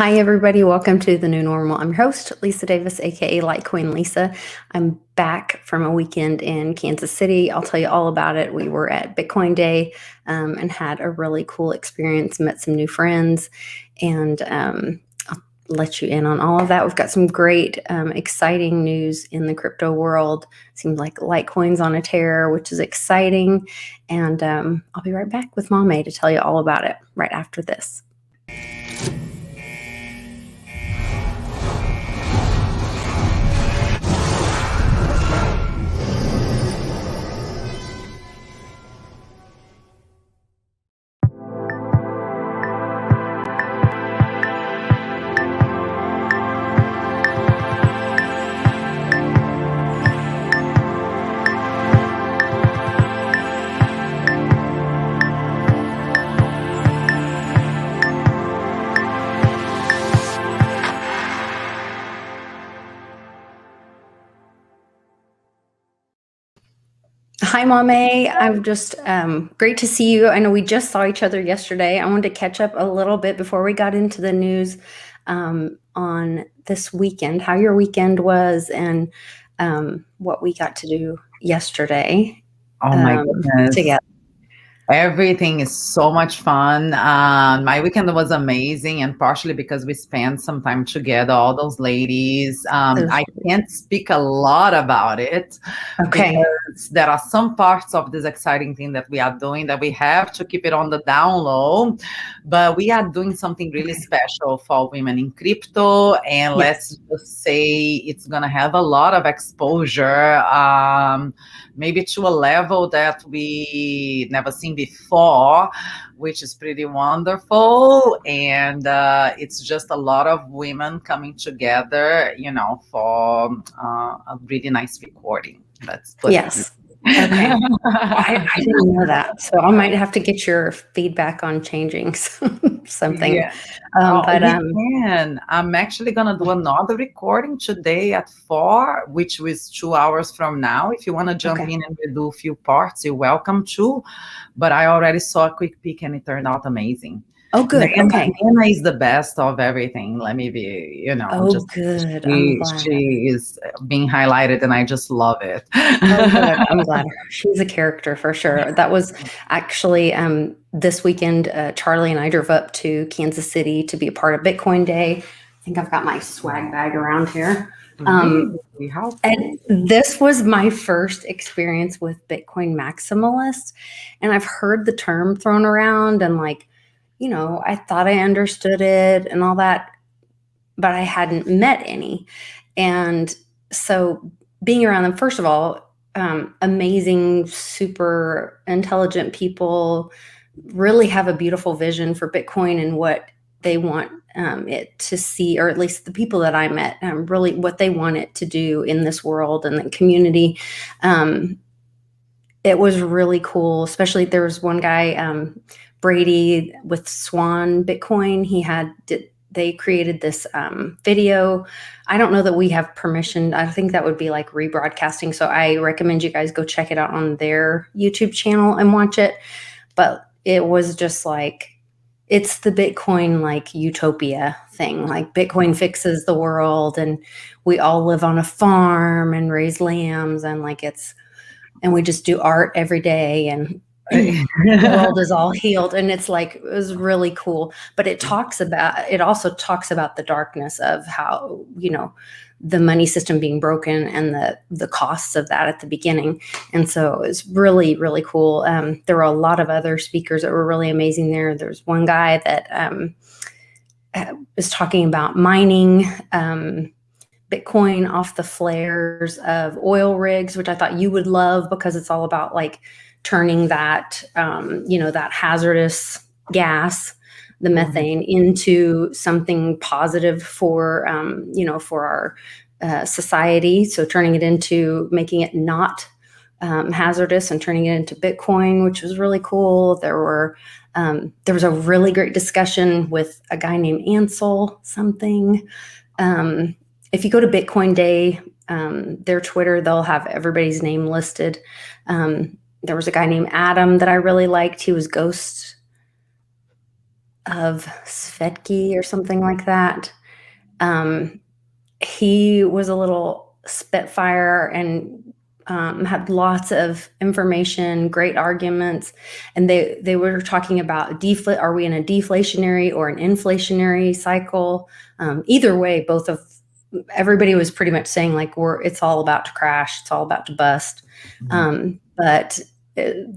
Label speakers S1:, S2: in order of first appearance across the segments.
S1: Hi, everybody. Welcome to The New Normal. I'm your host, Lisa Davis, aka Litecoin Lisa. I'm back from a weekend in Kansas City. I'll tell you all about it. We were at Bitcoin Day and had a really cool experience, met some new friends, and I'll let you in on all of that. We've got some great, exciting news in the crypto world. Seems like Litecoin's on a tear, which is exciting. And I'll be right back with Mommin to tell you all about it right after this. Hi, Mommin. I'm just great to see you. I know we just saw each other yesterday. I wanted to catch up a little bit before we got into the news on this weekend, how your weekend was and what we got to do yesterday.
S2: Oh my goodness.
S1: Together.
S2: Everything is so much fun. My weekend was amazing, and partially because we spent some time together, all those ladies. I can't speak a lot about it because there are some parts of this exciting thing that we are doing that we have to keep it on the down low. But we are doing something really special for women in crypto, and let's just say it's going to have a lot of exposure, maybe to a level that we never seen before, which is pretty wonderful. And it's just a lot of women coming together, for a really nice recording. Let's put it.
S1: Okay. I didn't know that, so I might have to get your feedback on changing something.
S2: Yeah. I'm actually gonna do another recording today at 4, which was 2 hours from now. If you want to jump in and we do a few parts, you're welcome to. But I already saw a quick peek and it turned out amazing.
S1: Oh, good.
S2: Anna is the best of everything. Let me be,
S1: good.
S2: She is being highlighted and I just love it.
S1: Oh, good. I'm glad. She's a character for sure. That was actually this weekend, Charlie and I drove up to Kansas City to be a part of Bitcoin Day. I think I've got my swag bag around here. And this was my first experience with Bitcoin maximalist. And I've heard the term thrown around and I thought I understood it and all that, but I hadn't met any. And so being around them, first of all, amazing, super intelligent people, really have a beautiful vision for Bitcoin and what they want it to see, or at least the people that I met, really what they want it to do in this world and the community. It was really cool, especially there was one guy, Brady with Swan Bitcoin. They created this video. I don't know that we have permission. I think that would be like rebroadcasting. So I recommend you guys go check it out on their YouTube channel and watch it. But it was just it's the Bitcoin utopia thing. Bitcoin fixes the world and we all live on a farm and raise lambs and and we just do art every day and the world is all healed. And it was really cool. But it also talks about the darkness of how, the money system being broken and the costs of that at the beginning. And so it was really, really cool. There were a lot of other speakers that were really amazing there. There's one guy that was talking about mining Bitcoin off the flares of oil rigs, which I thought you would love because it's all about turning that, that hazardous gas, the methane, into something positive for, for our society. So turning it into making it not hazardous and turning it into Bitcoin, which was really cool. There was a really great discussion with a guy named Ansel something. If you go to Bitcoin Day, their Twitter, they'll have everybody's name listed. There was a guy named Adam that I really liked. He was Ghost of Svetki or something like that. He was a little spitfire and had lots of information, great arguments, and they were talking about are we in a deflationary or an inflationary cycle? Either way, everybody was pretty much saying like it's all about to crash, it's all about to bust. But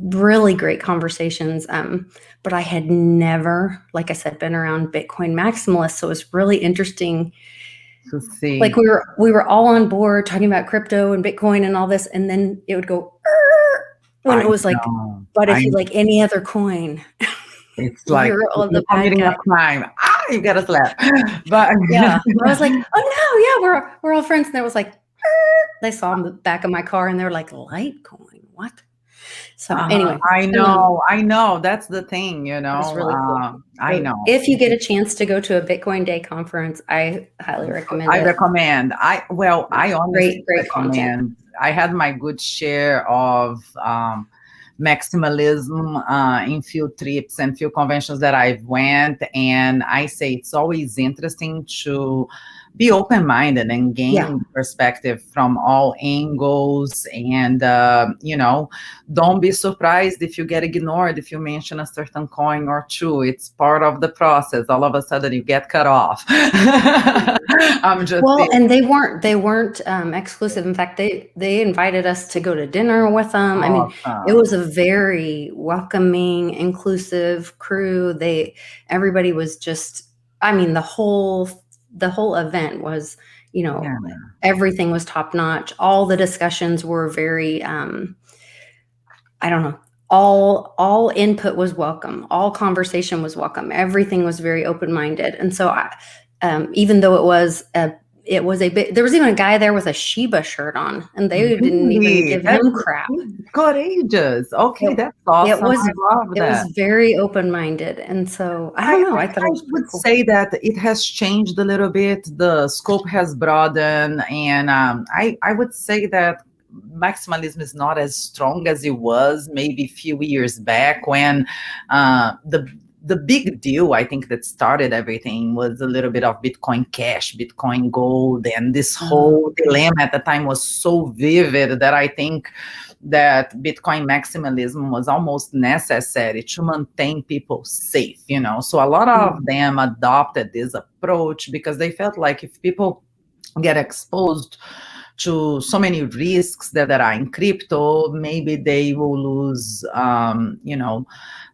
S1: really great conversations. But I had never, like I said, been around Bitcoin maximalists, so it was really interesting
S2: to see.
S1: Like we were all on board talking about crypto and Bitcoin and all this, and then it would go when it was like, but if you like any other coin,
S2: it's like
S1: you're the
S2: committing a crime. You get a slap. But
S1: yeah, I was like, oh no, yeah, we're all friends, and it was like, they saw the back of my car, and they were like, Litecoin, what? So anyway,
S2: I know. That's the thing, you know.
S1: It's really cool.
S2: I know.
S1: If you get a chance to go to a Bitcoin Day conference, I highly recommend it.
S2: I recommend. I honestly
S1: great
S2: recommend.
S1: content.
S2: I had my good share of maximalism in few trips and few conventions that I've went, and I say it's always interesting to be open-minded and gain perspective from all angles, and don't be surprised if you get ignored if you mention a certain coin or two. It's part of the process. All of a sudden you get cut off. I'm just
S1: and they weren't exclusive. In fact, they invited us to go to dinner with them. I mean, it was a very welcoming, inclusive crew. Everybody was just, I mean, the whole event was, everything was top notch. All the discussions were very, I don't know, all input was welcome. All conversation was welcome. Everything was very open-minded. And so even though it was a bit, there was even a guy there with a Shiba shirt on, and they didn't even give him crap.
S2: Courageous. Okay, that's awesome.
S1: It was very open-minded, and so I don't know. I thought I
S2: would say that it has changed a little bit. The scope has broadened, and I would say that maximalism is not as strong as it was maybe a few years back when the big deal, I think, that started everything was a little bit of Bitcoin Cash, Bitcoin Gold, and this whole dilemma at the time was so vivid that I think that Bitcoin maximalism was almost necessary to maintain people safe, So a lot of them adopted this approach because they felt like if people get exposed to so many risks that are in crypto, maybe they will lose,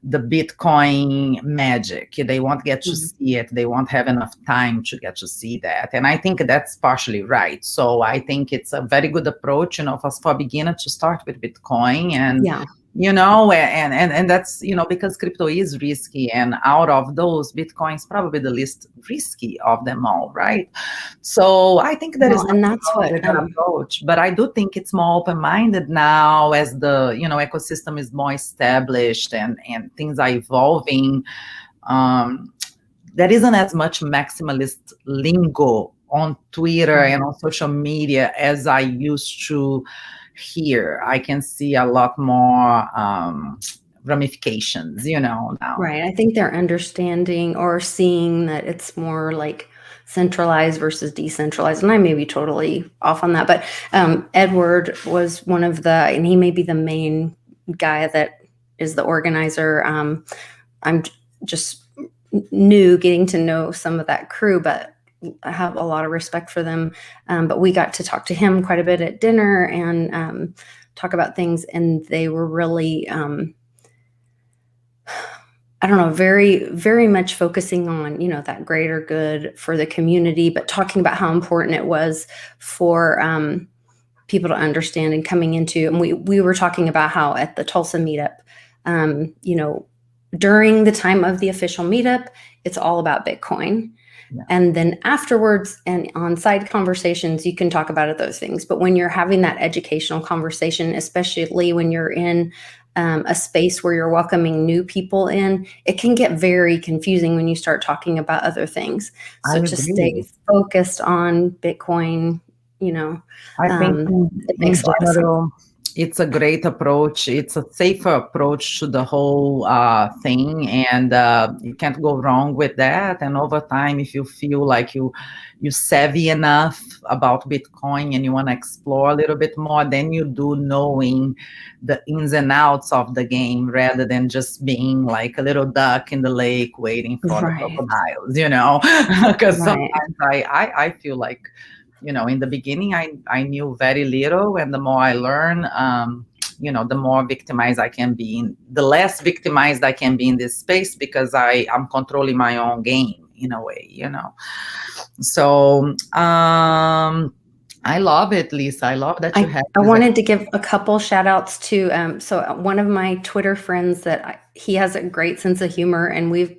S2: the Bitcoin magic. They won't get to see it. They won't have enough time to get to see that. And I think that's partially right. So I think it's a very good approach, for a beginner to start with Bitcoin and and that's, because crypto is risky, and out of those, Bitcoin is probably the least risky of them all, right? So I think that is that's what approach. But I do think it's more open-minded now as the ecosystem is more established and things are evolving. There isn't as much maximalist lingo on Twitter and on social media as I used to hear. I can see a lot more ramifications, now.
S1: Right. I think they're understanding or seeing that it's more like centralized versus decentralized. And I may be totally off on that, but Edward was one of and he may be the main guy that is the organizer. I'm just new getting to know some of that crew, but I have a lot of respect for them. But we got to talk to him quite a bit at dinner and talk about things. And they were really, I don't know, very, very much focusing on, that greater good for the community, but talking about how important it was for people to understand and coming into. And we were talking about how at the Tulsa meetup, during the time of the official meetup, it's all about Bitcoin. Yeah. And then afterwards and on side conversations, you can talk about those things. But when you're having that educational conversation, especially when you're in a space where you're welcoming new people in, it can get very confusing when you start talking about other things. So to stay focused on Bitcoin,
S2: I think
S1: it makes a lot of sense.
S2: it's a great approach. It's a safer approach to the whole thing, and you can't go wrong with that. And over time, if you feel like you savvy enough about Bitcoin and you want to explore a little bit more, then you do knowing the ins and outs of the game rather than just being like a little duck in the lake waiting for the crocodiles, because sometimes I feel like, in the beginning, I knew very little, and the more I learn, the more victimized I can be, the less victimized I can be in this space, because I'm controlling my own game in a way, So, I love it, Lisa. I love that you have.
S1: I wanted to give a couple shout outs to, so one of my Twitter friends he has a great sense of humor, and we've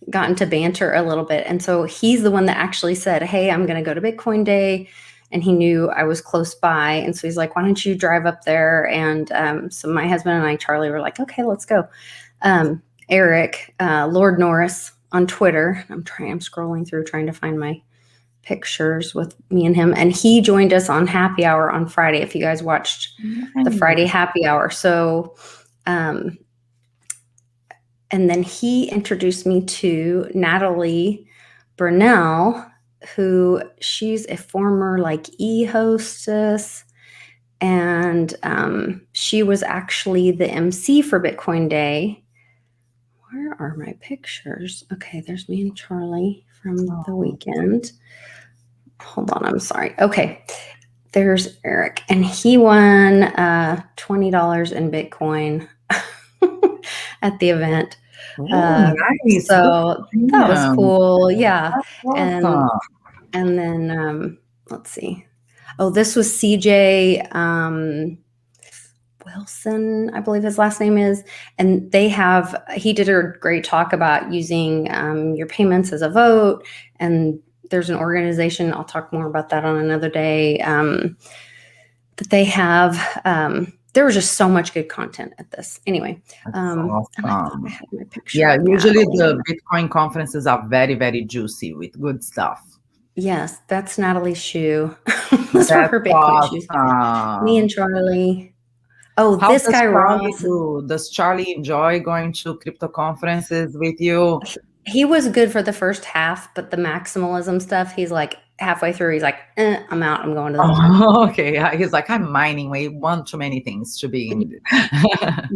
S1: gotten to banter a little bit. And so he's the one that actually said, hey, I'm going to go to Bitcoin Day. And he knew I was close by. And so he's like, why don't you drive up there? And so my husband and I, Charlie, were like, okay, let's go. Eric, Lord Norris on Twitter. I'm scrolling through trying to find my pictures with me and him. And he joined us on happy hour on Friday, if you guys watched the Friday happy hour. So, and then he introduced me to Natalie Burnell, who she's a former e-hostess. And she was actually the MC for Bitcoin Day. Where are my pictures? Okay, there's me and Charlie from the weekend. Hold on, I'm sorry. Okay, there's Eric, and he won $20 in Bitcoin at the event.
S2: Nice.
S1: So that was cool. Yeah.
S2: Awesome.
S1: And then let's see. Oh, this was CJ Wilson, I believe his last name is. And he did a great talk about using your payments as a vote. And there's an organization, I'll talk more about that on another day, that they have. There was just so much good content at this. Anyway,
S2: awesome.
S1: I had my picture.
S2: Yeah, usually the Bitcoin conferences are very, very juicy with good stuff.
S1: Yes, that's Natalie's shoe. Those were her Bitcoin shoes. Me and Charlie. Oh, this guy Ross.
S2: Does Charlie enjoy going to crypto conferences with you?
S1: He was good for the first half, but the maximalism stuff, he's like halfway through, he's like, I'm out. I'm going to the
S2: okay. He's like, I'm mining way one too many things to be in.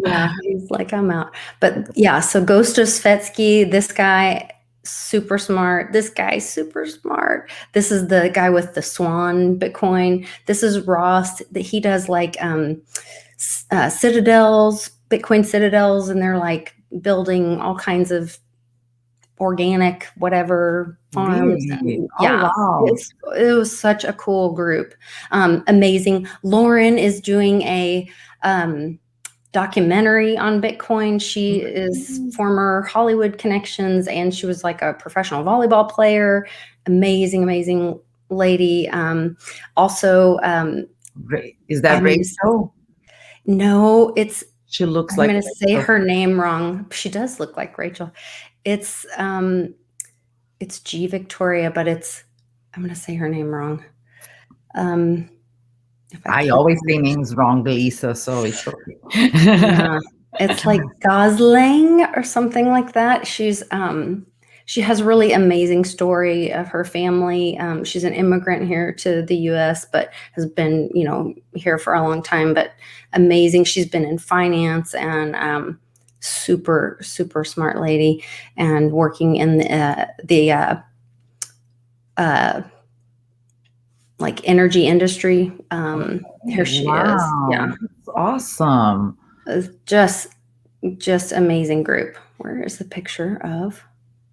S1: Yeah, he's like, I'm out. But yeah, so Gostas Svetsky, this guy, super smart. This guy's super smart. This is the guy with the Swan Bitcoin. This is Ross. He does citadels, Bitcoin citadels, and they're like building all kinds of organic whatever farms.
S2: Really?
S1: Yeah,
S2: wow.
S1: It was such a cool group. Amazing. Lauren is doing a documentary on Bitcoin. She is former Hollywood connections, and she was like a professional volleyball player. Amazing lady. Also,
S2: is that Rachel?
S1: No,
S2: she looks
S1: I'm going to say her name wrong. She does look like Rachel. It's G Victoria, but I'm going to say her name wrong.
S2: I always say names wrong, Lisa, so it's okay.
S1: Yeah, it's like Gosling or something like that. She has a really amazing story of her family. She's an immigrant here to the U.S., but has been, here for a long time, but amazing. She's been in finance and super, super smart lady, and working in the energy industry. Here she is. Yeah.
S2: That's awesome.
S1: Just amazing group. Where is the picture of?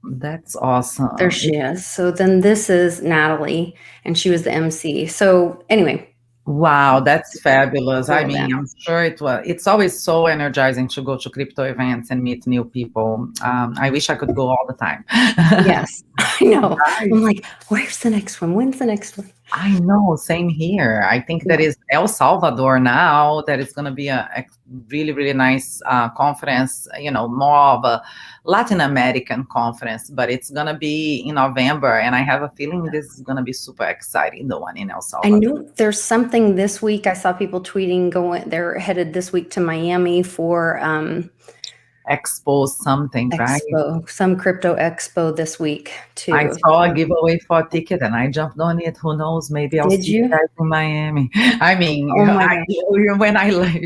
S2: That's awesome.
S1: There she is. So then this is Natalie, and she was the MC. So anyway.
S2: Wow, that's fabulous. I mean, I'm sure it's always so energizing to go to crypto events and meet new people. I wish I could go all the time.
S1: Yes, I know. I'm like, where's the next one? When's the next one?
S2: I know, same here. I think that
S1: Yeah.
S2: is El Salvador now. That is going to be a really, really nice conference. More of a Latin American conference, but it's going to be in November, and I have a feeling this is going to be super exciting. The one in El
S1: I
S2: Salvador.
S1: know there's something this week. I saw people tweeting they're headed this week to Miami for
S2: Expo something, right?
S1: expo, some crypto expo this week
S2: I
S1: too.
S2: saw a giveaway for a ticket and I jumped on it. Who knows? Maybe I'll
S1: Did
S2: see you
S1: you?
S2: guys in Miami. I mean,
S1: Oh my gosh.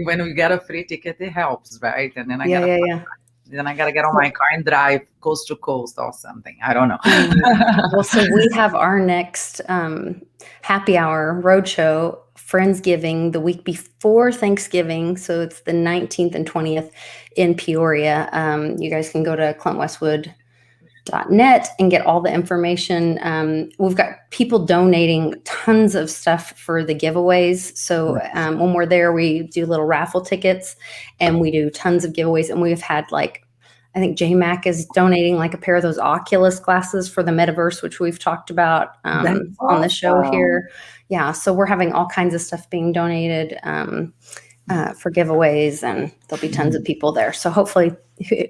S2: when we get a free ticket, it helps, right? And then I
S1: Yeah,
S2: gotta
S1: yeah, yeah.
S2: get on my car and drive coast to coast or something. I don't know.
S1: Oh my gosh. Well, so we have our next happy hour roadshow, Friendsgiving, the week before Thanksgiving. So it's the 19th and 20th in Peoria. You guys can go to clintwestwood.net and get all the information. We've got people donating tons of stuff for the giveaways. So when we're there, we do little raffle tickets and we do tons of giveaways. And we've had I think JMac is donating a pair of those Oculus glasses for the metaverse, which we've talked about on the show here. Yeah, so we're having all kinds of stuff being donated for giveaways, and there'll be tons of people there. So hopefully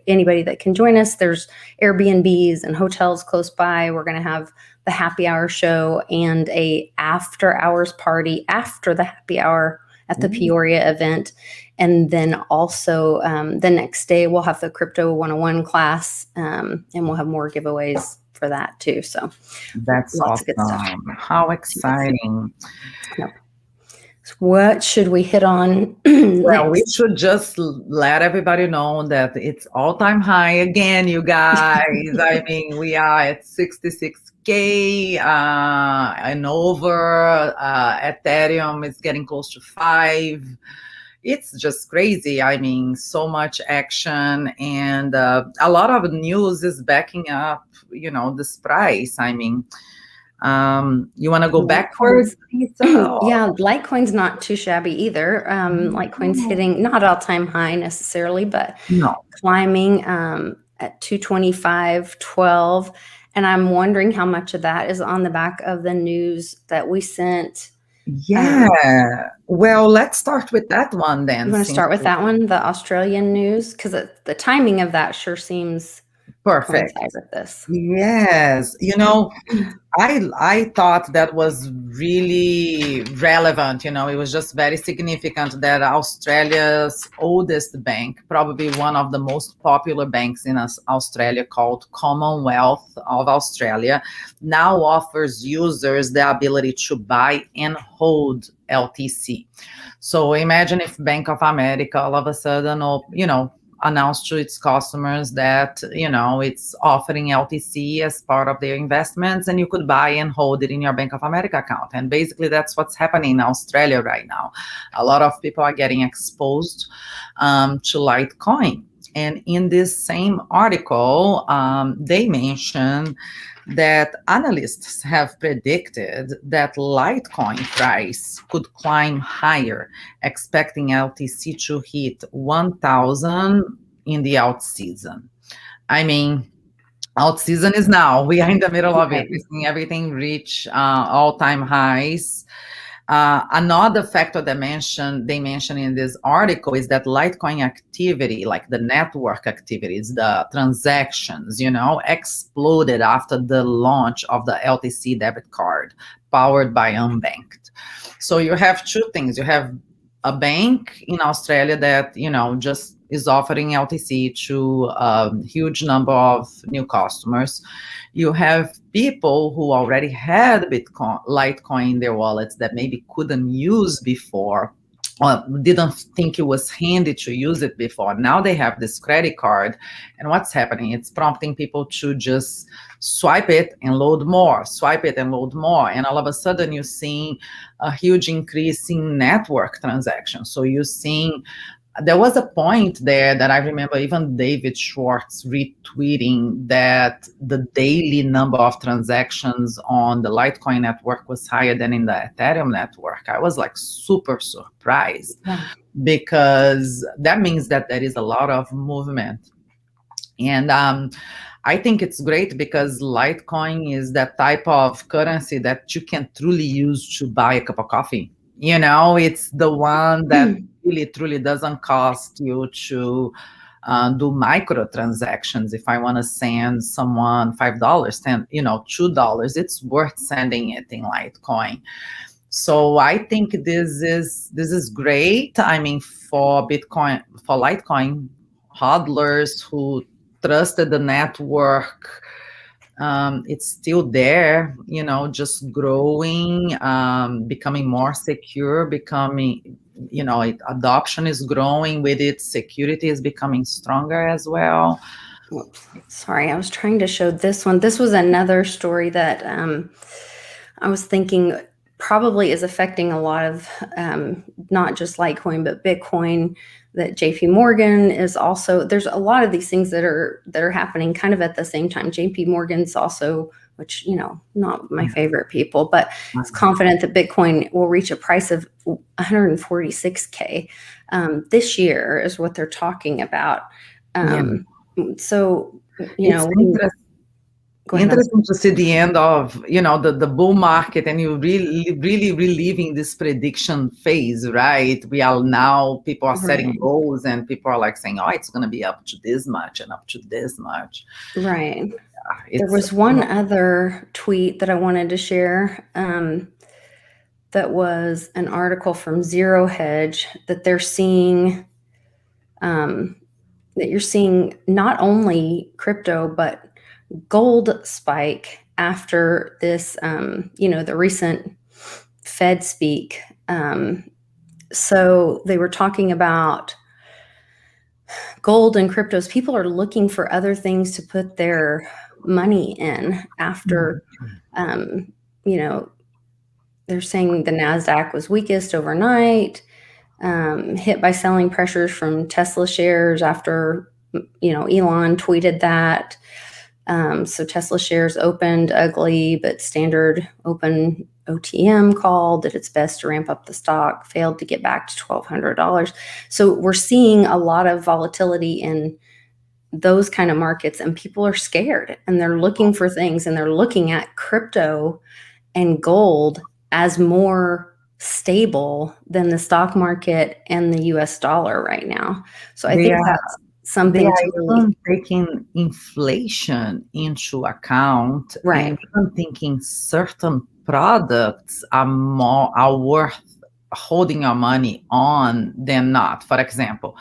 S1: anybody that can join us, there's Airbnbs and hotels close by. We're going to have the happy hour show and a after hours party after the happy hour at the Peoria event. And then also the next day we'll have the Crypto 101 class and we'll have more giveaways for that too. So
S2: that's
S1: lots
S2: awesome.
S1: of good stuff.
S2: How exciting.
S1: Yep. So what should we hit on?
S2: Well, we should just let everybody know that it's all-time high again, you guys. I mean, we are at 66K and over. Ethereum is getting close to 5. It's just crazy. I mean, so much action, and a lot of news is backing up, this price. I mean, you want to go backwards?
S1: Yeah, Litecoin's not too shabby either. Litecoin's hitting not all-time high necessarily, but climbing at 225.12. And I'm wondering how much of that is on the back of the news that we sent.
S2: Yeah. Well, let's start with that one then.
S1: You want to start with that one, the Australian news? Because the timing of that sure seems
S2: perfect
S1: with this.
S2: Yes. I thought that was really relevant. It was just very significant that Australia's oldest bank, probably one of the most popular banks in Australia, called Commonwealth of Australia, now offers users the ability to buy and hold LTC. So imagine if Bank of America all of a sudden, announced to its customers that, it's offering LTC as part of their investments, and you could buy and hold it in your Bank of America account. And basically that's what's happening in Australia right now. A lot of people are getting exposed to Litecoin. And in this same article, they mention that analysts have predicted that Litecoin price could climb higher, expecting LTC to hit 1,000 in the out season. I mean, out season is now. We are in the middle of it. We're seeing everything reach all-time highs. Another factor they mention in this article is that Litecoin activity, like the network activities, the transactions, exploded after the launch of the LTC debit card powered by unbanked. So you have two things. You have a bank in Australia that, just is offering LTC to a huge number of new customers. You have people who already had Litecoin in their wallets that maybe couldn't use before, or didn't think it was handy to use it before. Now they have this credit card, and what's happening? It's prompting people to just swipe it and load more, swipe it and load more. And all of a sudden you're seeing a huge increase in network transactions. So you're seeing, there was a point there that I remember even David Schwartz retweeting that the daily number of transactions on the Litecoin network was higher than in the Ethereum network. I was super surprised because that means that there is a lot of movement. And I think it's great because Litecoin is that type of currency that you can truly use to buy a cup of coffee. It's the one that really truly doesn't cost you to do microtransactions. If I want to send someone $5, $2, it's worth sending it in Litecoin. So I think this is great. I mean, for Litecoin hodlers who trusted the network, it's still there, just growing, becoming more secure, adoption is growing with it, security is becoming stronger as well.
S1: Whoops. Sorry, I was trying to show this one. This was another story that I was thinking probably is affecting a lot of not just Litecoin, but Bitcoin. That JP Morgan is also, there's a lot of these things that are happening kind of at the same time. JP Morgan's also, which, not my favorite people, but is confident that Bitcoin will reach a price of 146K this year is what they're talking about. So,
S2: interesting to see the end of the bull market, and you really reliving this prediction phase, right? People are setting goals, and people are like saying, oh, it's going to be up to this much and up to this much,
S1: right? There was one other tweet that I wanted to share that was an article from Zero Hedge that they're seeing that you're seeing not only crypto but gold spike after this, the recent Fed speak. So they were talking about gold and cryptos. People are looking for other things to put their money in after, they're saying the NASDAQ was weakest overnight, hit by selling pressures from Tesla shares after, Elon tweeted that. So Tesla shares opened ugly, but standard open OTM call did its best to ramp up the stock, failed to get back to $1,200. So we're seeing a lot of volatility in those kind of markets, and people are scared and they're looking for things, and they're looking at crypto and gold as more stable than the stock market and the US dollar right now. So I think that's something
S2: to really taking inflation into account,
S1: right?
S2: And even thinking certain products are worth holding your money on than not. For example,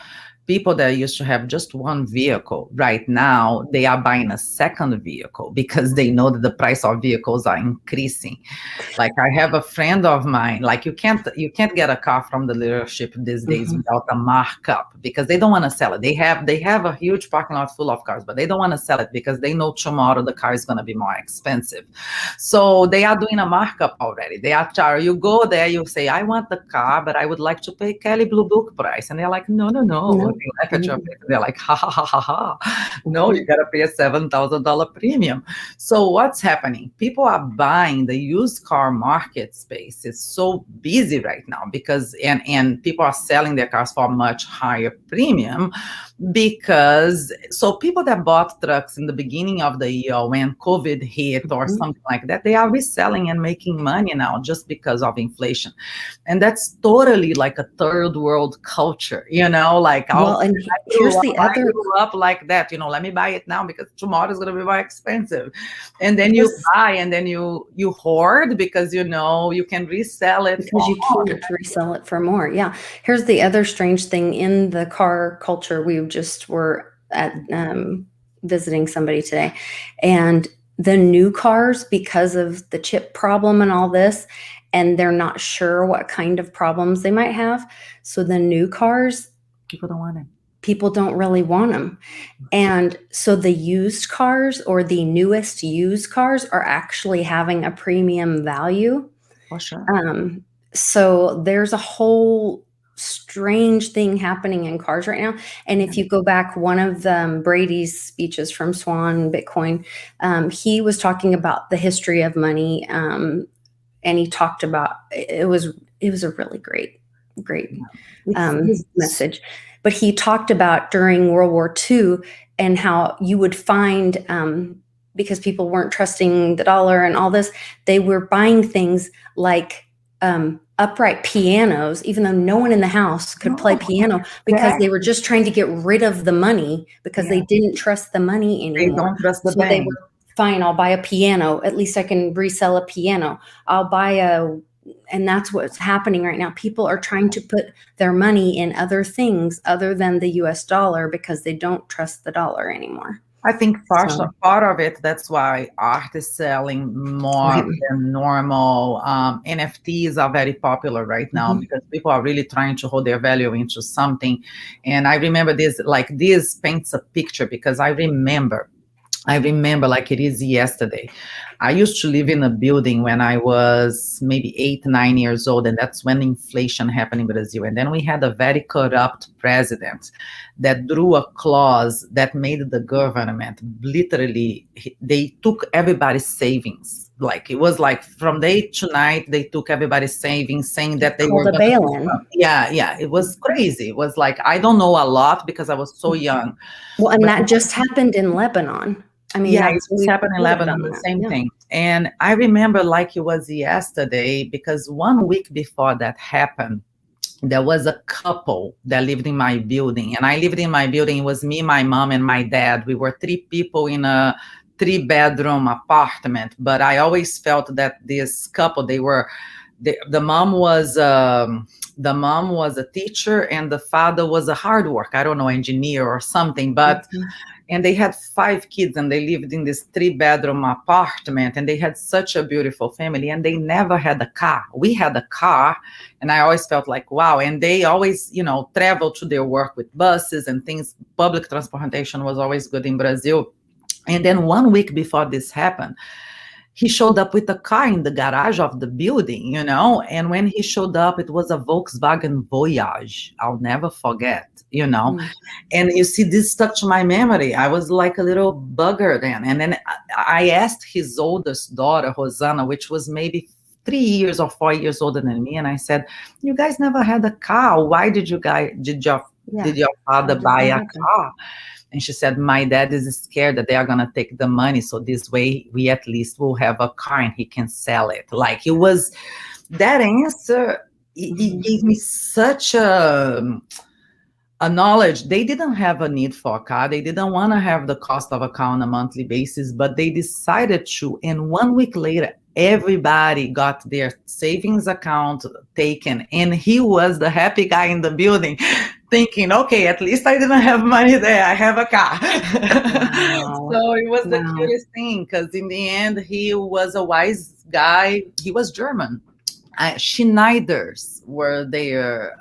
S2: people that used to have just one vehicle, right now they are buying a second vehicle because they know that the price of vehicles are increasing. Like, I have a friend of mine, like, you can't get a car from the dealership these days without a markup, because they don't want to sell it. They have a huge parking lot full of cars, but they don't want to sell it because they know tomorrow the car is going to be more expensive. So they are doing a markup already. You go there, you say, I want the car, but I would like to pay Kelly Blue Book price. And they're like, no. They laugh at your face. They're like, ha, ha, ha, ha, ha. No, you got to pay a $7,000 premium. So what's happening? People are buying the used car market space. It's so busy right now because and people are selling their cars for a much higher premium, because people that bought trucks in the beginning of the year when COVID hit or something like that, they are reselling and making money now just because of inflation. And that's totally like a third world culture, like,
S1: and here's the other,
S2: I grew up like that, let me buy it now because tomorrow is going to be more expensive. And then you buy, and then you hoard because you can resell it
S1: because you can't resell it for more. Yeah. Here's the other strange thing in the car culture. We just were at visiting somebody today, and the new cars, because of the chip problem and all this, and they're not sure what kind of problems they might have. So the new cars,
S2: people don't want it.
S1: People don't really want them. And so the used cars, or the newest used cars, are actually having a premium value.
S2: For sure.
S1: So there's a whole strange thing happening in cars right now. And if you go back, one of Brady's speeches from Swan Bitcoin, he was talking about the history of money. And he talked about, it was a really great message. but he talked about during World War II and how you would find, because people weren't trusting the dollar and all this, they were buying things like upright pianos, even though no one in the house could play piano, because they were just trying to get rid of the money because they didn't trust the money anymore.
S2: They don't trust the
S1: So
S2: bank.
S1: they were, fine, I'll buy a piano. At least I can resell a piano. I'll buy and that's what's happening right now. People are trying to put their money in other things other than the US dollar because they don't trust the dollar anymore.
S2: I think part of it, that's why art is selling more than normal. NFTs are very popular right now because people are really trying to hold their value into something. And I remember this paints a picture because I remember like it is yesterday. I used to live in a building when I was maybe 8, 9 years old, and that's when inflation happened in Brazil. And then we had a very corrupt president that drew a clause that made the government literally, they took everybody's savings. Like it was like from day to night, they took everybody's savings, saying that they were
S1: the bail-in.
S2: Yeah, it was crazy. It was like, I don't know a lot because I was so young.
S1: Well, and that just happened in Lebanon. I mean,
S2: yeah, it just happened in Lebanon, the same thing. And I remember like it was yesterday, because 1 week before that happened, there was a couple that lived in my building. And I lived in my building. It was me, my mom, and my dad. We were 3 people in a 3-bedroom apartment. But I always felt that this couple, the mom was a teacher and the father was a hard worker. I don't know, engineer or something. But and they had 5 kids and they lived in this 3-bedroom apartment and they had such a beautiful family and they never had a car. We had a car and I always felt like, wow. And they always, traveled to their work with buses and things. Public transportation was always good in Brazil. And then 1 week before this happened, he showed up with a car in the garage of the building, and when he showed up, it was a Volkswagen Voyage. I'll never forget, And you see, this stuck to my memory. I was like a little bugger then. And then I asked his oldest daughter, Rosanna, which was maybe 3 years or 4 years older than me. And I said, you guys never had a car. Why did your father buy a car? And she said, my dad is scared that they are going to take the money. So this way we at least will have a car and he can sell it. Like it was that answer. It gave me such a knowledge. They didn't have a need for a car. They didn't want to have the cost of a car on a monthly basis, but they decided to. And 1 week later, everybody got their savings account taken. And he was the happy guy in the building thinking, okay, at least I didn't have money there. I have a car. Wow. So it was the cutest thing because in the end, he was a wise guy. He was German. Schneiders were there.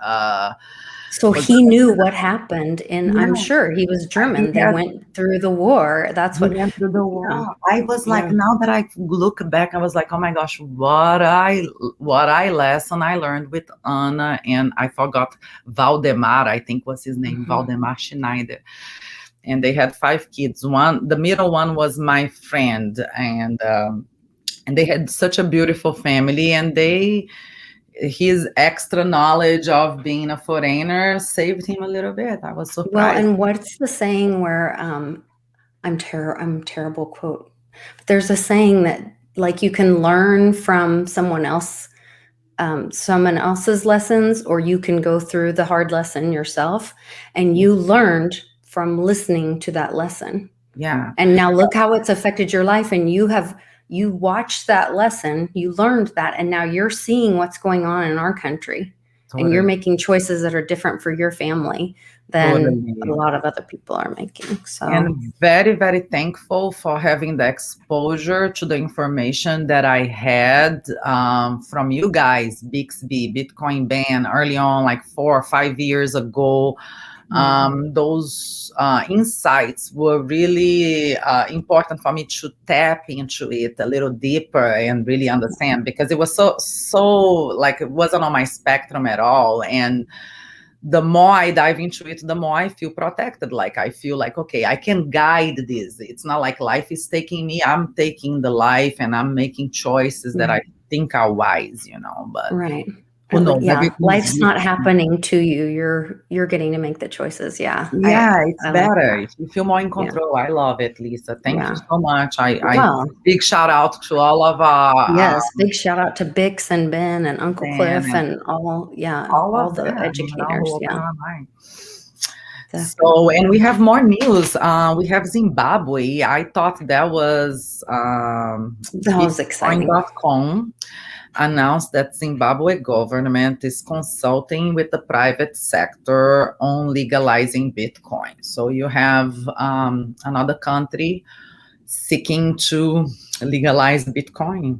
S1: So he knew what happened, and I'm sure he was German. They went through the war. That's what
S2: went through the war. Yeah. I was like, now that I look back, I was like, oh my gosh, what lesson I learned with Anna, and I forgot Valdemar, I think was his name, Valdemar Schneider. And they had 5 kids. The middle one was my friend, and they had such a beautiful family, and his extra knowledge of being a foreigner saved him a little bit. I was surprised.
S1: Well, and what's the saying where I'm terrible quote. But there's a saying that like you can learn from someone else's lessons, or you can go through the hard lesson yourself. And you learned from listening to that lesson.
S2: Yeah.
S1: And now look how it's affected your life, and you watched that lesson, you learned that, and now you're seeing what's going on in our country. Totally. And you're making choices that are different for your family than a lot of other people are making. So,
S2: and very, very thankful for having the exposure to the information that I had from you guys, Bixby, Bitcoin ban early on, like 4 or 5 years ago. Those insights were really important for me to tap into it a little deeper and really understand, because it was so like it wasn't on my spectrum at all. And the more I dive into it, the more I feel protected. Like I feel like, okay, I can guide this. It's not like life is taking me. I'm taking the life and I'm making choices that I think are wise, But
S1: right.
S2: Oh no,
S1: Yeah,
S2: everything's
S1: life's not
S2: beautiful.
S1: happening to you. You're getting to make the choices. Yeah,
S2: Yeah, it's
S1: I like
S2: better.
S1: that.
S2: If you feel more in
S1: Yeah,
S2: control. I love it, Lisa. Thank you
S1: yeah.
S2: so much. I
S1: Well,
S2: big shout out to all of
S1: yes, big shout out to Bix and Ben and Uncle
S2: Dan
S1: Cliff
S2: and
S1: and all, yeah,
S2: all
S1: all
S2: of
S1: the
S2: them, who
S1: educators.
S2: open
S1: Yeah,
S2: our mind. So,
S1: definitely.
S2: and we have more news. We have Zimbabwe. I thought that was
S1: That was exciting.
S2: Bitcoin.com announced that Zimbabwe government is consulting with the private sector on legalizing Bitcoin. So you have another country seeking to legalize Bitcoin.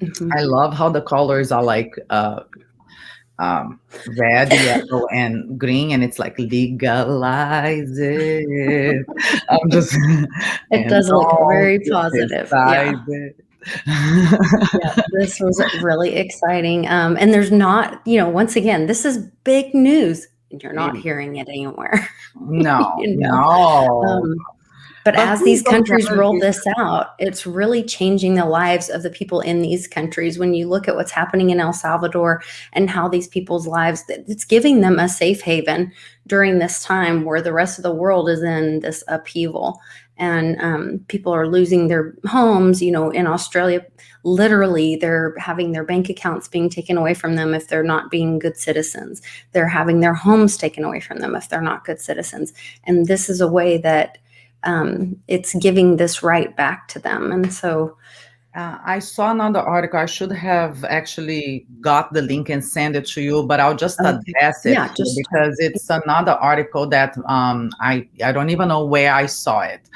S2: I
S1: Mhm.
S2: love how the colors are like red, yellow, and green, and it's like legalize it. I'm just
S1: It
S2: and
S1: does look
S2: don't
S1: very positive. Yeah.
S2: decide it.
S1: Yeah, this was really exciting. And there's not, once again, this is big news. And you're not hearing it anywhere.
S2: No,
S1: you know.
S2: no.
S1: Um, but
S2: But
S1: as
S2: who's
S1: these
S2: those
S1: countries roll
S2: delegates?
S1: this out, it's really changing the lives of the people in these countries. When you look at what's happening in El Salvador and how these people's lives, it's giving them a safe haven during this time where the rest of the world is in this upheaval. And people are losing their homes. In Australia, literally, they're having their bank accounts being taken away from them if they're not being good citizens. They're having their homes taken away from them if they're not good citizens. And this is a way that it's giving this right back to them. And so,
S2: I saw another article. I should have actually got the link and send it to you, but I'll just
S1: okay,
S2: address it
S1: yeah,
S2: here
S1: just
S2: because it's another article that I don't even know where I saw it.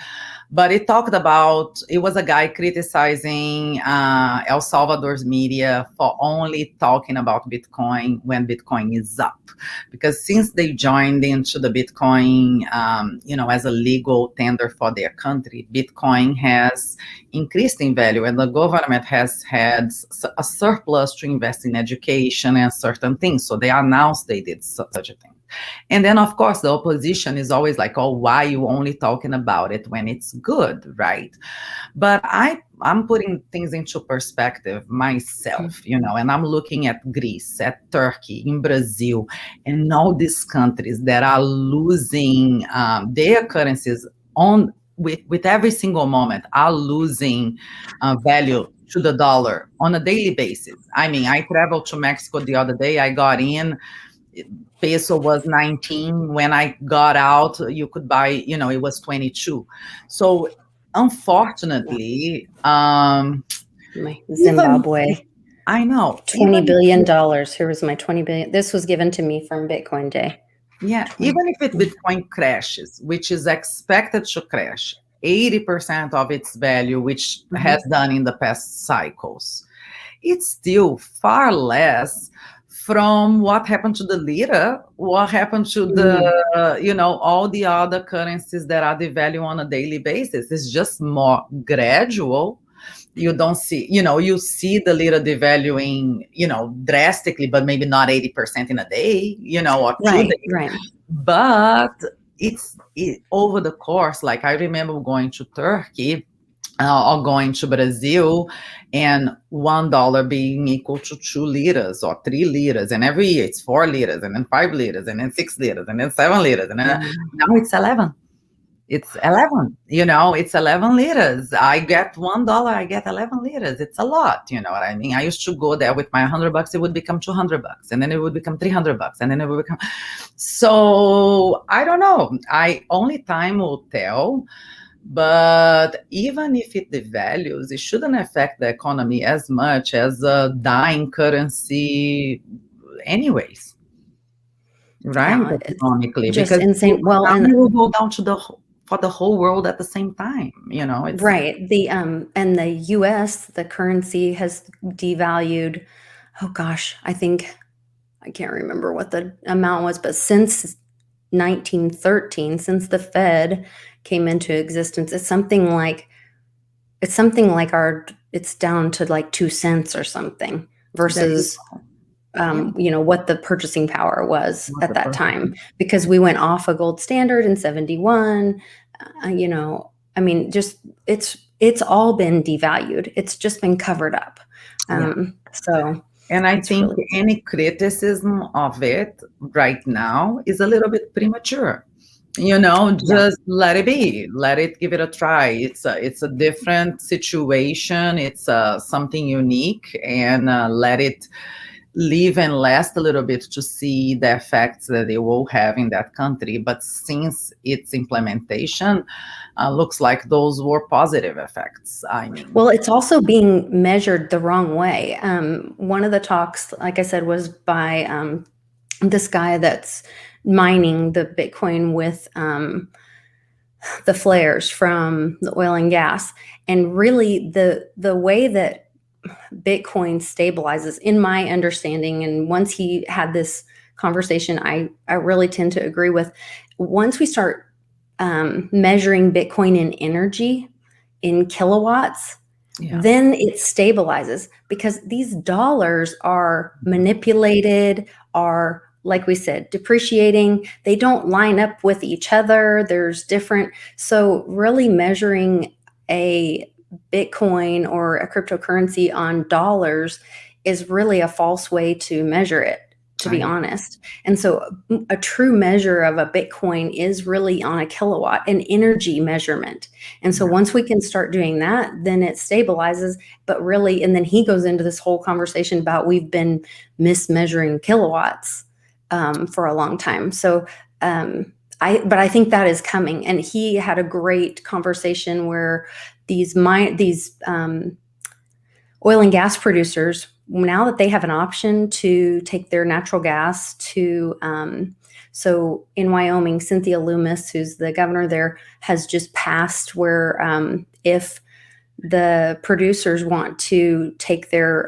S2: But it was a guy criticizing El Salvador's media for only talking about Bitcoin when Bitcoin is up. Because since they joined into the Bitcoin, as a legal tender for their country, Bitcoin has increased in value and the government has had a surplus to invest in education and certain things. So they announced they did such a thing. And then, of course, the opposition is always like, oh, why are you only talking about it when it's good, right? But I'm putting things into perspective myself, and I'm looking at Greece, at Turkey, in Brazil, and all these countries that are losing their currencies with every single moment, are losing value to the dollar on a daily basis. I mean, I traveled to Mexico the other day. I got in, peso was 19. When I got out, you could buy, it was 22. So unfortunately, even
S1: Zimbabwe,
S2: I know,
S1: $20
S2: even
S1: billion. Here was my 20 billion. This was given to me from Bitcoin Day.
S2: yeah,
S1: 20.
S2: even if Bitcoin crashes, which is expected to crash 80% of its value, which
S1: Mhm.
S2: has done in the past cycles, it's still far less from what happened to the lira, what happened to all the other currencies that are devaluing on a daily basis. It's just more gradual. You don't see, you see the lira devaluing, drastically, but maybe not 80% in a day, or 2 days.
S1: Right.
S2: But over the course, like I remember going to Turkey or going to Brazil and $1 being equal to 2 liras or 3 liras. And every year it's 4 liras and then 5 liras and then 6 liras and then 7 liras. And then now it's 11. It's 11, it's 11 liras. I get $1, I get 11 liras. It's a lot. You know what I mean? I used to go there with my $100, it would become $200 and then it would become $300 and then it would become, so I don't know. Only time will tell. But even if it devalues, it shouldn't affect the economy as much as a dying currency anyways, right?
S1: Yeah, it's
S2: Economically,
S1: just
S2: because
S1: insane. Well,
S2: economy
S1: and
S2: will go down for the whole world at the same time. It's
S1: right, and the US, the currency has devalued. Oh gosh, I think I can't remember what the amount was, but since 1913, since the Fed came into existence, it's down to like 2 cents or something
S2: there you
S1: versus
S2: go. Yeah,
S1: what the purchasing power was
S2: what
S1: at
S2: the
S1: that
S2: person-
S1: time, because we went off a gold standard in 71. I mean, just it's all been devalued. It's just been covered up.
S2: yeah.
S1: So
S2: And I
S1: It's
S2: think
S1: really
S2: any criticism of it right now is a little bit premature.
S1: yeah.
S2: Just let it be, let it give it a try. It's a different situation. It's something unique, and let it live and last a little bit to see the effects that it will have in that country. But since its implementation, looks like those were positive effects. I mean,
S1: Well, it's also being measured the wrong way. One of the talks, like I said, was by this guy that's mining the Bitcoin with the flares from the oil and gas. And really, the way that Bitcoin stabilizes, in my understanding, and once he had this conversation, I really tend to agree with. Once we start measuring Bitcoin in energy, in kilowatts,
S2: yeah,
S1: then it stabilizes, because these dollars are manipulated, are, like we said, depreciating. They don't line up with each other. There's different. So really measuring a Bitcoin or a cryptocurrency on dollars is really a false way to measure it, to be
S2: I
S1: honest. And so a true measure of a Bitcoin is really on a kilowatt, an energy measurement. And so
S2: yeah,
S1: once we can start doing that, then it stabilizes. But really, and then he goes into this whole conversation about we've been mismeasuring kilowatts for a long time. So but I think that is coming. And he had a great conversation where these oil and gas producers, now that they have an option to take their natural gas to, so in Wyoming, Cynthia Loomis, who's the governor there, has just passed where if the producers want to take their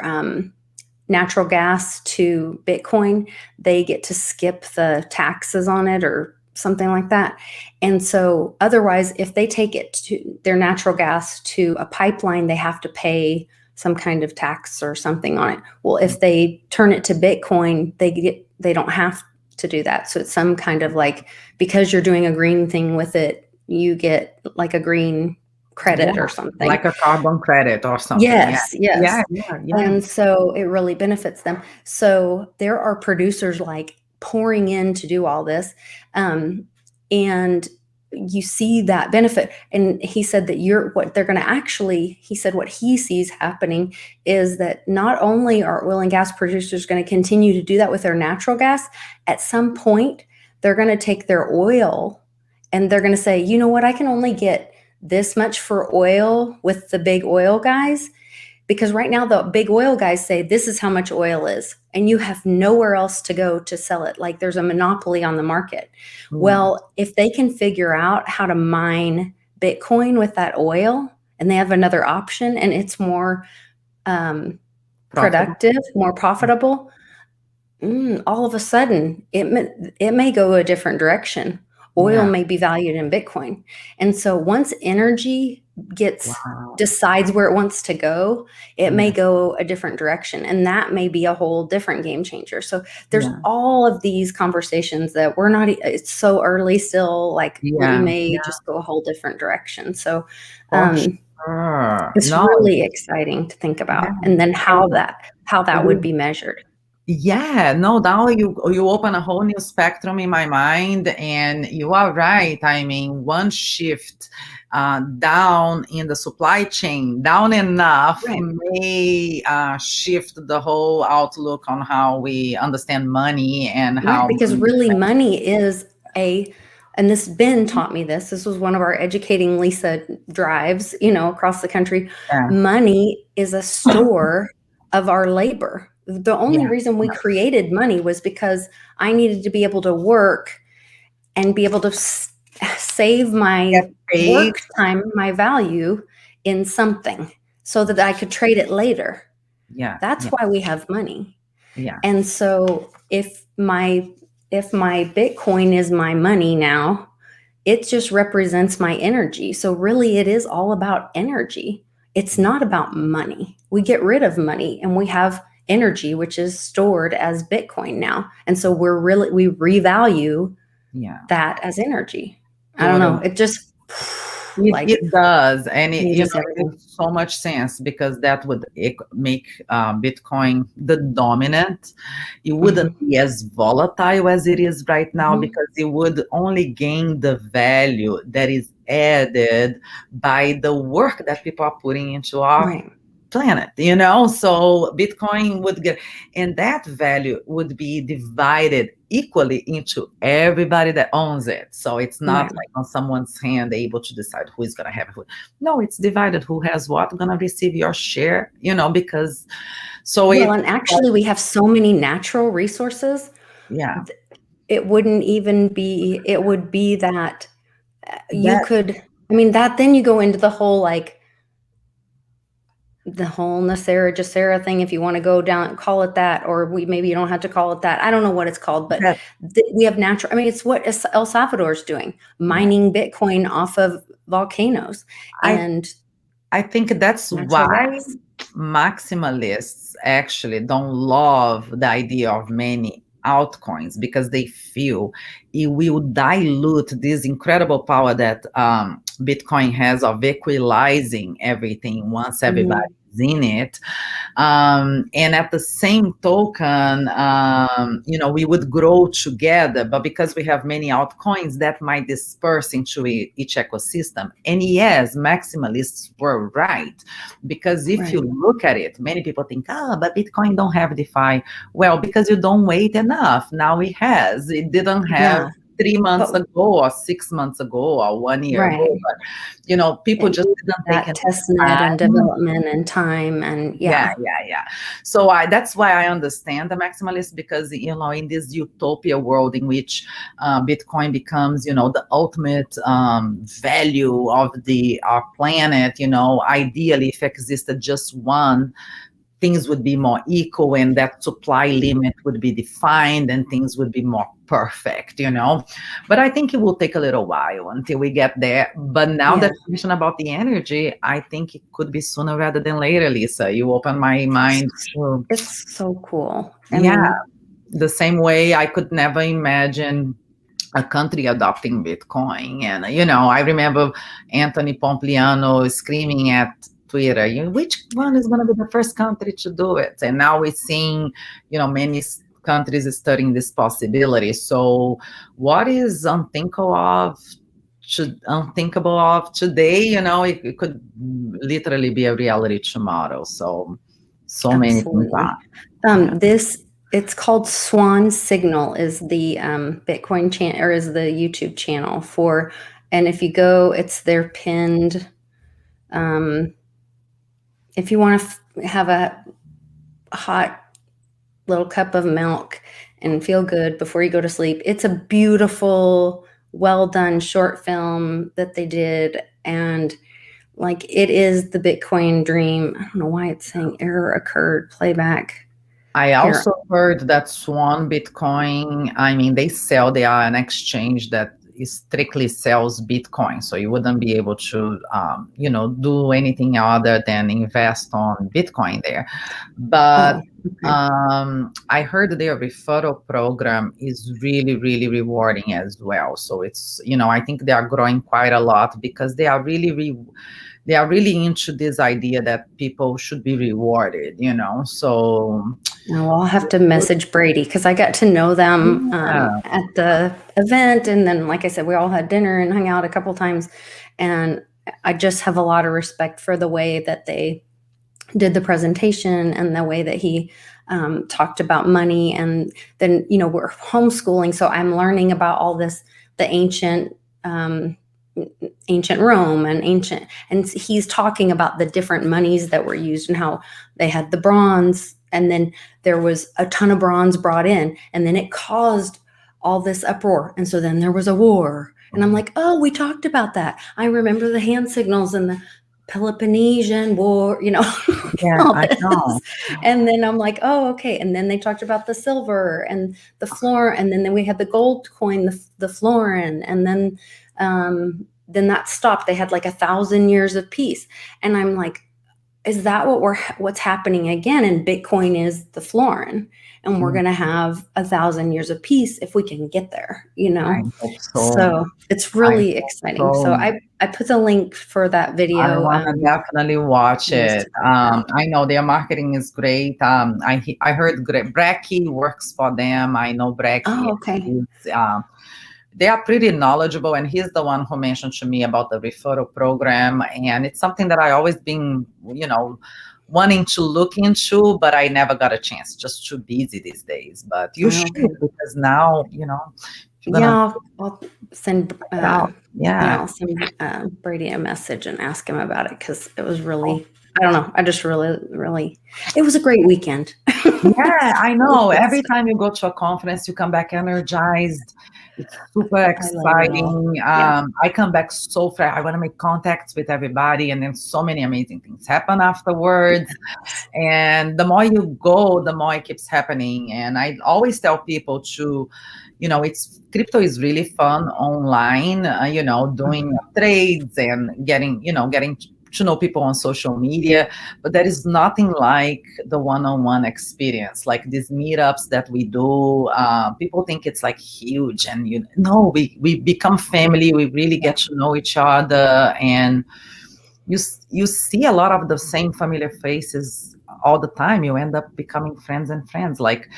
S1: natural gas to Bitcoin, they get to skip the taxes on it or something like that. And so otherwise, if they take it to their natural gas to a pipeline, they have to pay some kind of tax or something on it. Well, if they turn it to Bitcoin, they don't have to do that. So it's some kind of like, because you're doing a green thing with it, you get like a green credit
S2: yeah,
S1: or something.
S2: like a carbon credit or something. Yeah,
S1: Yes, yes.
S2: yeah, yeah, yeah.
S1: And so it really benefits them. So there are producers like pouring in to do all this. And you see that benefit. And he said that what they're going to actually, he said what he sees happening is that not only are oil and gas producers going to continue to do that with their natural gas, at some point, they're going to take their oil and they're going to say, you know what, I can only get this much for oil with the big oil guys, because right now the big oil guys say this is how much oil is, and you have nowhere else to go to sell it. Like there's a monopoly on the market.
S2: Yeah.
S1: Well, if they can figure out how to mine Bitcoin with that oil, and they have another option, and it's more productive, more profitable, all of a sudden it may go a different direction. Oil
S2: Yeah.
S1: may be valued in Bitcoin. And so once energy
S2: Wow.
S1: decides where it wants to go, it may
S2: Yeah.
S1: go a different direction. And that may be a whole different game changer. So there's
S2: Yeah.
S1: all of these conversations that it's so early still, like we
S2: Yeah.
S1: may
S2: Yeah.
S1: just go a whole different direction. So
S2: For sure.
S1: it's
S2: No.
S1: really exciting to think
S2: Yeah.
S1: about. And then how
S2: And
S1: that would
S2: we
S1: be measured.
S2: Yeah, no, now you open a whole new spectrum in my mind, and you are right. I mean, one shift down in the supply chain, down enough,
S1: Right.
S2: may shift the whole outlook on how we understand money and
S1: Right,
S2: how
S1: because
S2: money
S1: really
S2: is
S1: money is and this Ben taught me this. This was one of our Educating Lisa drives, across the country.
S2: spent.
S1: Money is a store of our labor. The only
S2: Yeah,
S1: reason we
S2: yeah,
S1: created money was because I needed to be able to work and be able to save
S2: get
S1: my
S2: paid.
S1: work time, my value in something so that I could trade it later.
S2: Yeah,
S1: That's
S2: yeah,
S1: why we have money.
S2: yeah,
S1: And so if my Bitcoin is my money now, it just represents my energy. So really it is all about energy. It's not about money. We get rid of money and we have energy, which is stored as Bitcoin now. And so we revalue
S2: yeah.
S1: that as energy. I don't know.
S2: Totally.
S1: It just Like
S2: It does, and
S1: changes
S2: it
S1: everything.
S2: makes so much sense because that would make Bitcoin the dominant. It wouldn't
S1: Mhm,
S2: be as volatile as it is right now
S1: mhm.
S2: because it would only gain the value that is added by the work that people are putting into our
S1: Right,
S2: planet, so Bitcoin would get, and that value would be divided equally into everybody that owns it. So it's not
S1: right.
S2: like on someone's hand able to decide who is going to have it. No, it's divided, who has what, going to receive your share, because so
S1: Well,
S2: it
S1: and actually we have so many natural resources,
S2: yeah,
S1: th it wouldn't even be it would be that, you
S2: that
S1: could I mean, that then you go into the whole, like, the whole Nasera Jacera thing, if you wanna go down call it that, or maybe you don't have to call it that. I don't know what it's called, but
S2: that
S1: we have natural I mean, it's what El Salvador's doing,
S2: yeah,
S1: mining Bitcoin off of volcanoes
S2: I
S1: and
S2: I think that's
S1: natural
S2: why
S1: gas.
S2: maximalists actually don't love the idea of many altcoins because they feel it will dilute this incredible power that Bitcoin has of equalizing everything once everybody's
S1: Mhm.
S2: in it. And at the same token, we would grow together, but because we have many altcoins, that might disperse into each ecosystem. And yes, maximalists were right, because if you
S1: Right.
S2: look at it, many people think, but Bitcoin don't have DeFi. Well, because you don't wait enough. Now it has. It didn't have
S1: Yeah,
S2: 3 months
S1: but
S2: ago or 6 months ago or 1 year ago,
S1: right.
S2: but people
S1: It
S2: just
S1: needs
S2: didn't take
S1: that
S2: enough
S1: test net and
S2: time.
S1: development and time and
S2: Yeah,
S1: yeah.
S2: yeah, yeah. So that's why I understand the maximalist, because in this utopia world in which Bitcoin becomes the ultimate value of the our planet. Ideally, if existed just one, things would be more equal and that supply limit would be defined and things would be more perfect. But I think it will take a little while until we get there. But now that
S1: Yeah.
S2: you mentioned about the energy, I think it could be sooner rather than later, Lisa. You open my mind to,
S1: It's so cool. I
S2: yeah,
S1: mean,
S2: the same way I could never imagine a country adopting Bitcoin. And, I remember Anthony Pompliano screaming at Twitter, which one is going to be the first country to do it? And now we're seeing, many countries studying this possibility. So what is unthinkable of today, it could literally be a reality tomorrow. So many things are.
S1: absolutely.
S2: Yeah.
S1: This it's called Swan Signal is the Bitcoin channel or is the YouTube channel for, and if you go, it's their pinned. Um, if you want to have a hot little cup of milk and feel good before you go to sleep, it's a beautiful, well done short film that they did, and like it is the Bitcoin dream. I don't know why it's saying error occurred. Playback
S2: I
S1: here.
S2: also heard that Swan Bitcoin, I mean, they are an exchange that strictly sells Bitcoin. So you wouldn't be able to, do anything other than invest on Bitcoin there. But
S1: Oh, okay.
S2: I heard their referral program is really, really rewarding as well. So it's, I think they are growing quite a lot because they are really into this idea that people should be rewarded. So
S1: Now I'll have to message Brady because I got to know them
S2: yeah,
S1: at the event, and then, like I said, we all had dinner and hung out a couple times, and I just have a lot of respect for the way that they did the presentation and the way that he talked about money. And then, we're homeschooling, so I'm learning about all this, the um, ancient Rome and he's talking about the different monies that were used and how they had the bronze, and then there was a ton of bronze brought in, and then it caused all this uproar, and so then there was a war. And I'm like, oh, we talked about that. I remember the hand signals and the Peloponnesian War,
S2: yeah,
S1: all
S2: I
S1: this.
S2: know.
S1: And then I'm like, oh, okay. And then they talked about the silver and the florin, and then we had the gold coin, the florin, and then that stopped. They had like 1,000 years of peace. And I'm like, is that what's happening again? And Bitcoin is the florin, and we're going to have 1,000 years of peace if we can get there,
S2: I hope so.
S1: So it's
S2: I
S1: really
S2: hope
S1: exciting. So
S2: so.
S1: I put the link for that
S2: I
S1: video.
S2: want to definitely watch it. I know their marketing is great. I heard Brecky works for them. I know Brecky.
S1: Oh, okay.
S2: They are pretty knowledgeable, and he's the one who mentioned to me about the referral program, and it's something that I always been, wanting to look into, but I never got a chance. Just too busy these days. But you should, because now, if you're gonna
S1: I'll send
S2: check it out.
S1: I'll send Brady a message and ask him about it, because it was really, I don't know, I just really, it was a great weekend.
S2: Yeah, I know. Every time you go to a conference, you come back energized. It's super exciting. I come back so fresh. I want to make contacts with everybody, and then so many amazing things happen afterwards. And the more you go, the more it keeps happening. And I always tell people to, crypto is really fun online, doing trades and getting to know people on social media, but there is nothing like the one-on-one experience, like these meetups that we do. People think it's like huge, and we become family. We really get to know each other, and you see a lot of the same familiar faces all the time. You end up becoming friends. Like,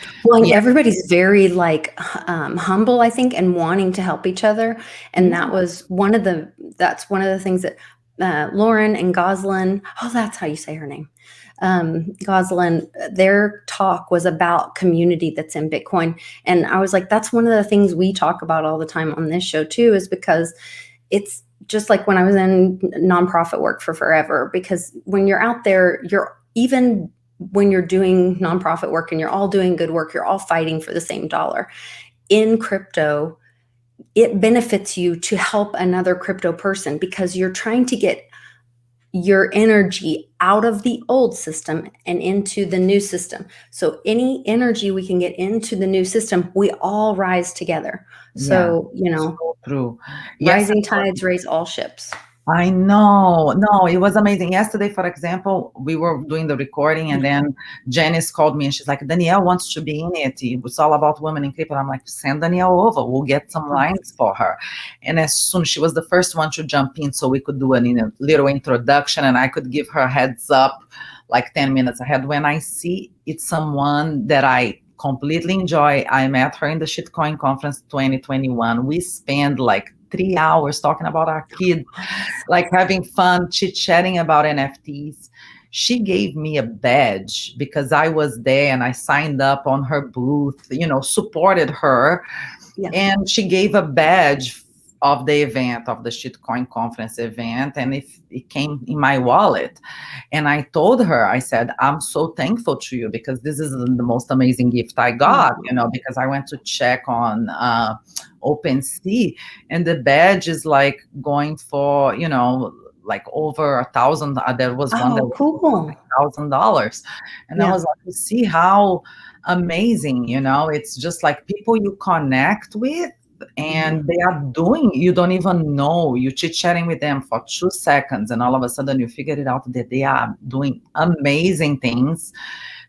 S1: everybody's very humble, I think, and wanting to help each other. And that's one of the things that Lauren and Goslin, that's how you say her name, Goslin, their talk was about community that's in Bitcoin. And I was like, that's one of the things we talk about all the time on this show too, is because it's just like when I was in nonprofit work for forever, because when you're out there, even when you're doing nonprofit work and you're all doing good work, you're all fighting for the same dollar. In crypto, it benefits you to help another crypto person, because you're trying to get your energy out of the old system and into the new system. So any energy we can get into the new system, we all rise together. So,
S2: so true.
S1: Rising tides raise all ships.
S2: I know. No, it was amazing. Yesterday, for example, we were doing the recording, and then Janice called me and she's like, Danielle wants to be in it. It's all about women in crypto. I'm like, send Danielle over. We'll get some lines for her. And as soon she was the first one to jump in, so we could do a little introduction, and I could give her a heads up like 10 minutes ahead. When I see it's someone that I completely enjoy. I met her in the Shitcoin conference 2021. We spent like 3 hours talking about our kids, like having fun, chit-chatting about NFTs. She gave me a badge because I was there and I signed up on her booth, supported her. Yeah. And she gave a badge of the event, of the Shitcoin conference event, and it came in my wallet. And I told her, I said, I'm so thankful to you, because this is the most amazing gift I got, because I went to check on OpenSea, and the badge is like going for, like over 1,000. There was one that was
S1: cool.
S2: $1,000. And I was like, to see how amazing, it's just like people you connect with, and they are doing, you don't even know, you chit-chatting with them for 2 seconds, and all of a sudden you figure it out that they are doing amazing things,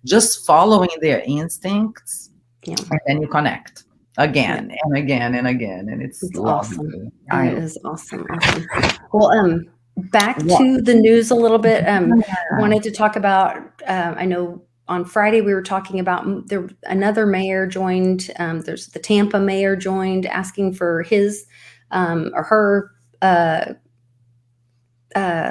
S2: just following their instincts, and then you connect again and again and again, and it's
S1: awesome. It is awesome. Well, back to the news a little bit. Wanted to talk about, I know on Friday we were talking about another mayor joined. There's the Tampa mayor joined, asking for his or her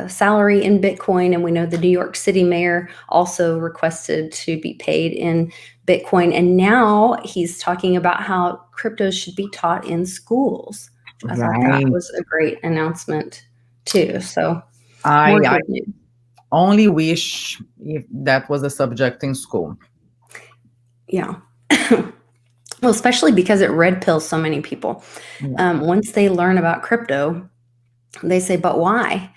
S1: salary in Bitcoin, and we know the New York City mayor also requested to be paid in Bitcoin. And now he's talking about how cryptos should be taught in schools. I thought that was a great announcement too. So
S2: I only wish if that was a subject in school.
S1: Yeah. Well, especially because it red pills so many people. Once they learn about crypto, they say, but why?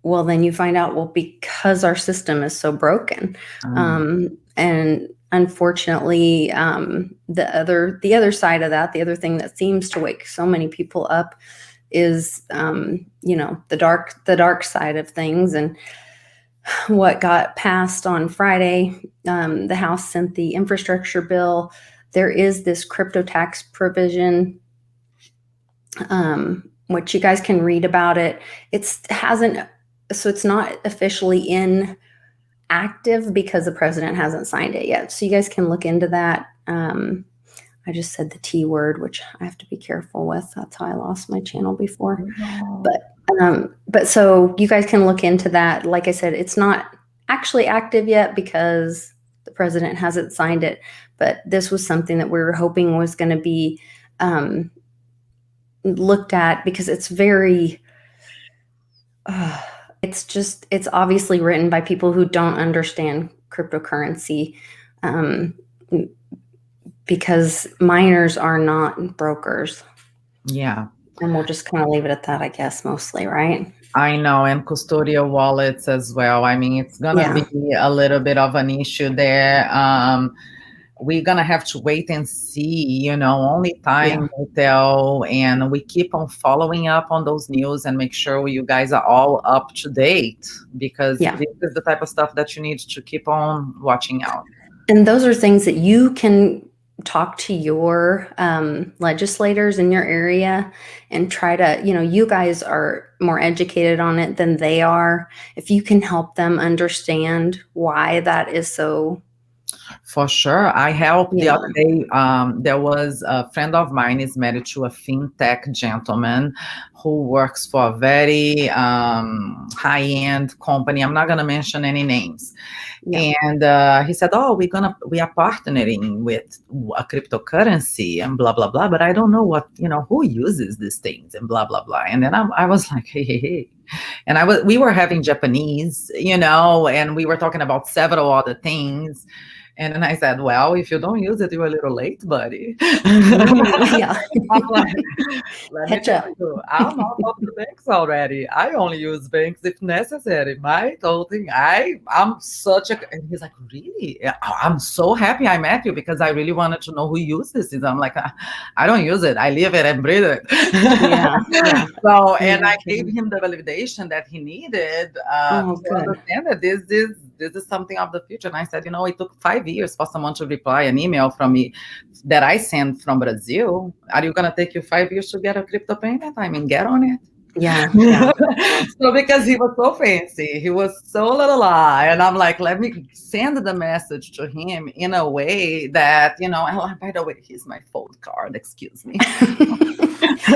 S1: Well, then you find out, well, because our system is so broken. And unfortunately, the other side of that, the other thing that seems to wake so many people up, is the dark side of things. And what got passed on Friday. The House sent the infrastructure bill. There is this crypto tax provision, which you guys can read about it. It's not officially in active because the president hasn't signed it yet. So you guys can look into that. I just said the T word, which I have to be careful with. That's how I lost my channel before. But so you guys can look into that. Like I said, it's not actually active yet because the president hasn't signed it. But this was something that we were hoping was going to be looked at, because it's very, it's obviously written by people who don't understand cryptocurrency, because miners are not brokers.
S2: Yeah.
S1: And we'll just kind of leave it at that, I guess, mostly, right?
S2: I know, and custodial wallets as well. I mean, it's gonna be a little bit of an issue there. We're gonna have to wait and see, only time will tell, and we keep on following up on those news and make sure you guys are all up to date, because this is the type of stuff that you need to keep on watching out.
S1: And those are things that you can talk to your legislators in your area and try to, you guys are more educated on it than they are. If you can help them understand why that is so.
S2: For sure. I helped the other day. There was a friend of mine is married to a fintech gentleman who works for a very high-end company. I'm not going to mention any names. And he said, oh, we are partnering with a cryptocurrency and blah, blah, blah. But I don't know who uses these things and blah, blah, blah. And then I was like, hey. And we were having Japanese, and we were talking about several other things. And then I said, well, if you don't use it, you're a little late, buddy. I'm like, let me tell you, I'm off of the banks already. I only use banks if necessary. My whole thing, I'm such a, and he's like, really? I'm so happy I met you, because I really wanted to know who uses this. I'm like, I don't use it. I live it and breathe it. So, and I gave him the validation that he needed to understand that this is something of the future. And I said, it took 5 years for someone to reply an email from me that I sent from Brazil. Are you going to take you 5 years to get a crypto payment? I mean, get on it.
S1: Yeah.
S2: So because he was so fancy, he was so la, and I'm like, let me send the message to him in a way that, by the way, here's my phone card. Excuse me.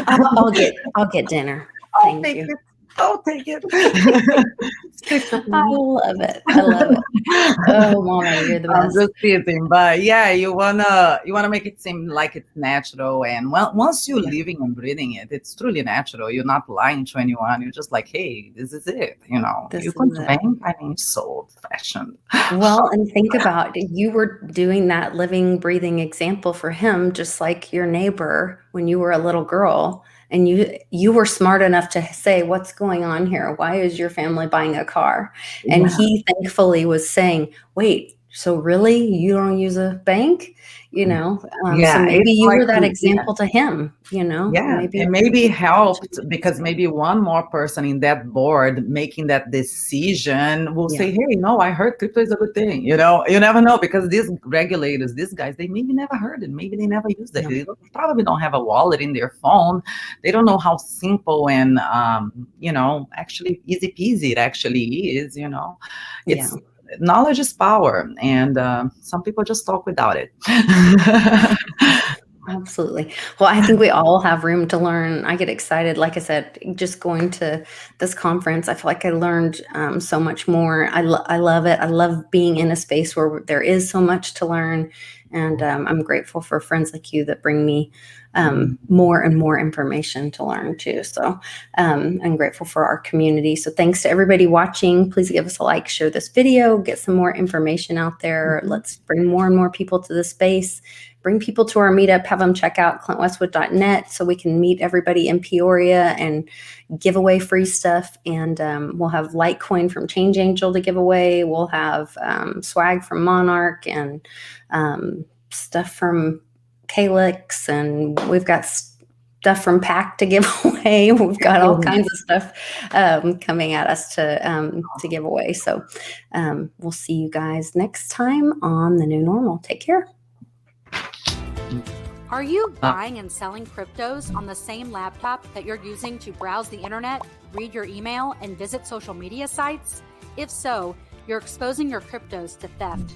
S1: I'll get dinner. Thank you.
S2: I'll take it.
S1: I love it. Oh, Mama, you're the best.
S2: I'm just kidding, but yeah, you wanna make it seem like it's natural, and once you're living and breathing it, it's truly natural. You're not lying to anyone. You're just like, hey, this is it. You go to bank. I mean, so old-fashioned.
S1: Well, and think about, you were doing that living, breathing example for him, just like your neighbor when you were a little girl. And you were smart enough to say, what's going on here? Why is your family buying a car? And he thankfully was saying, wait, so really you don't use a bank? So maybe you were that example to him,
S2: maybe helped, because maybe one more person in that board making that decision will say, hey, no, I heard crypto is a good thing. You never know, because these regulators, these guys, they maybe never heard it. Maybe they never used it. They probably don't have a wallet in their phone. They don't know how simple and, actually easy peasy it actually is, It's knowledge is power, and some people just talk without it.
S1: Absolutely. Well, I think we all have room to learn. I get excited. Like I said, just going to this conference, I feel like I learned so much more. I love it. I love being in a space where there is so much to learn. And I'm grateful for friends like you that bring me more and more information to learn too. So I'm grateful for our community. So thanks to everybody watching. Please give us a like, share this video, get some more information out there. Let's bring more and more people to the space. Bring people to our meetup, have them check out clintwestwood.net so we can meet everybody in Peoria and give away free stuff. And we'll have Litecoin from Change Angel to give away. We'll have swag from Monarch and stuff from Calyx. And we've got stuff from Pack to give away. We've got all kinds of stuff coming at us to give away. So we'll see you guys next time on The New Normal. Take care.
S3: Are you buying and selling cryptos on the same laptop that you're using to browse the internet, read your email, and visit social media sites? If so, you're exposing your cryptos to theft.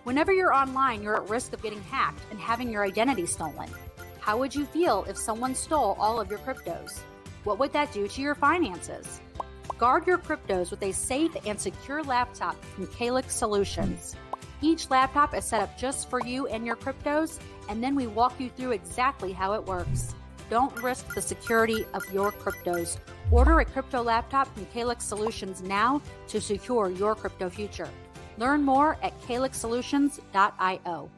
S3: Whenever you're online, you're at risk of getting hacked and having your identity stolen. How would you feel if someone stole all of your cryptos? What would that do to your finances? Guard your cryptos with a safe and secure laptop from Calyx Solutions. Each laptop is set up just for you and your cryptos, and then we walk you through exactly how it works. Don't risk the security of your cryptos. Order a crypto laptop from Calyx Solutions now to secure your crypto future. Learn more at calyxsolutions.io.